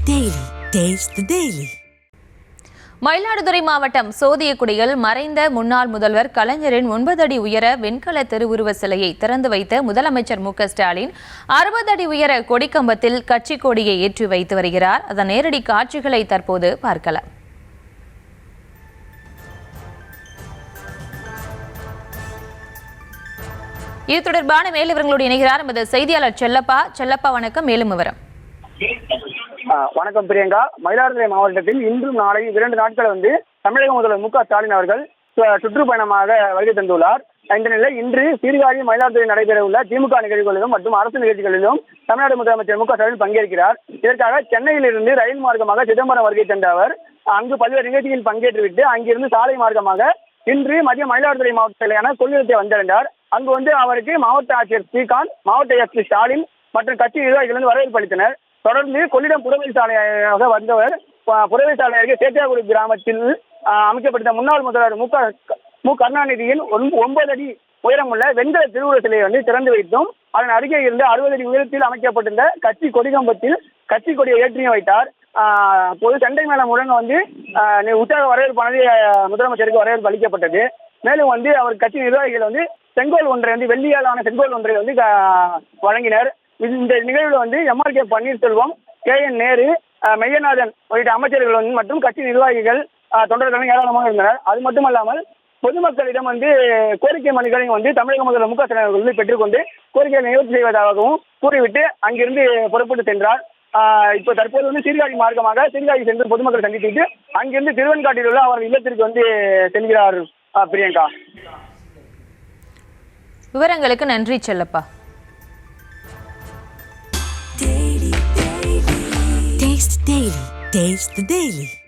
Daily. Taste the Daily. Mayiladuthurai மாவட்டம் சோதியக்குடியில் மறைந்த முன்னாள் முதல்வர் கலைஞரின் 9 அடி உயர வெண்கல திருவுருவ சிலையை திறந்து வைத்த முதலமைச்சர் மு.க.ஸ்டாலின் 60 அடி உயர கொடிக்கம்பத்தில் கட்சி கொடியை ஏற்றி வைத்து வருகிறார். அதன் நேரடி காட்சிகளை தற்போது பார்க்கலாம். இது தொடர்பான மேலும் விவரங்களோடு இணைகிறார் நமது செய்தியாளர் செல்லப்பா. வணக்கம். மேலும் விவரம். வணக்கம் பிரியங்கா. மயிலாடுதுறை மாவட்டத்தில் இன்றும் நாளை 2 நாட்கள் தமிழக முதல்வர் மு.க.ஸ்டாலின் அவர்கள் சுற்றுப்பயணமாக வருகை தந்துள்ளார். இந்த நிலையில் இன்று சீர்காழி மயிலாடுதுறை நடைபெற உள்ள திமுக நிகழ்வுகளிலும் மற்றும் அரசு நிகழ்ச்சிகளிலும் தமிழ்நாடு முதலமைச்சர் மு.க.ஸ்டாலின் பங்கேற்கிறார். இதற்காக சென்னையிலிருந்து ரயில் மார்க்கமாக சிதம்பரம் வருகை தந்த அவர் அங்கு பல்வேறு நிகழ்ச்சிகளில் பங்கேற்றுவிட்டு அங்கிருந்து சாலை மார்க்கமாக இன்று மதியம் மயிலாடுதுறை மாவட்டத்திலான கொள்ளிடத்தை வந்திருந்தார். அங்கு அவருக்கு மாவட்ட ஆட்சியர் ஸ்ரீகாந்த், மாவட்ட எஸ்பி ஸ்டாலின் மற்றும் கட்சி நிர்வாகிகள் வரவேற்பு அளித்தனர். தொடர்ந்து கொள்ளிடம் புறவழி சாலையாக வந்தவர் புறவழி சாலை அருகே சேத்தியாகுடி கிராமத்தில் அமைக்கப்பட்ட முன்னாள் முதல்வர் மு கருணாநிதியின் 9 அடி உயரமுள்ள வெண்கல திருவுருவ சிலையை திறந்து வைத்தும் அதன் அருகே இருந்து 60 அடி உயரத்தில் அமைக்கப்பட்டிருந்த கட்சி கொடிகம்பத்தில் கட்சி கொடியை ஏற்றியும் வைத்தார். அப்போது சண்டை மேளம் முழங்க உற்சாக வரவேற்பானது முதலமைச்சருக்கு வரவேற்பு அளிக்கப்பட்டது. மேலும் அவர் கட்சி நிர்வாகிகள் செங்கோல் ஒன்றை வெள்ளியாலான செங்கோல் ஒன்றை வழங்கினர். இந்த நிகழ்வில் எம்ஆர்கே பன்னீர்செல்வம், KN நேரு, மெய்யநாதன் உள்ளிட்ட அமைச்சர்கள் மற்றும் கட்சி நிர்வாகிகள் தொண்டர்களும் ஏராளமாக இருந்தனர். அது மட்டுமல்லாமல் பொதுமக்களிடம் கோரிக்கை மனுக்களை தமிழக முதல்வர் மு.க.ஸ்டாலின் அவர்கள் பெற்றுக்கொண்டு கோரிக்கைகளை நிவர்த்தி செய்வதாகவும் கூறிவிட்டு அங்கிருந்து புறப்பட்டு சென்றார். இப்போ தற்போது சீர்காழி மார்க்கமாக சீர்காழி சென்று பொதுமக்களை சந்தித்துவிட்டு அங்கிருந்து திருவெண்காட்டில் உள்ள அவர் இல்லத்திற்கு செல்கிறார். பிரியங்கா, விவரங்களுக்கு நன்றி செல்லப்பா. Taste the Daily.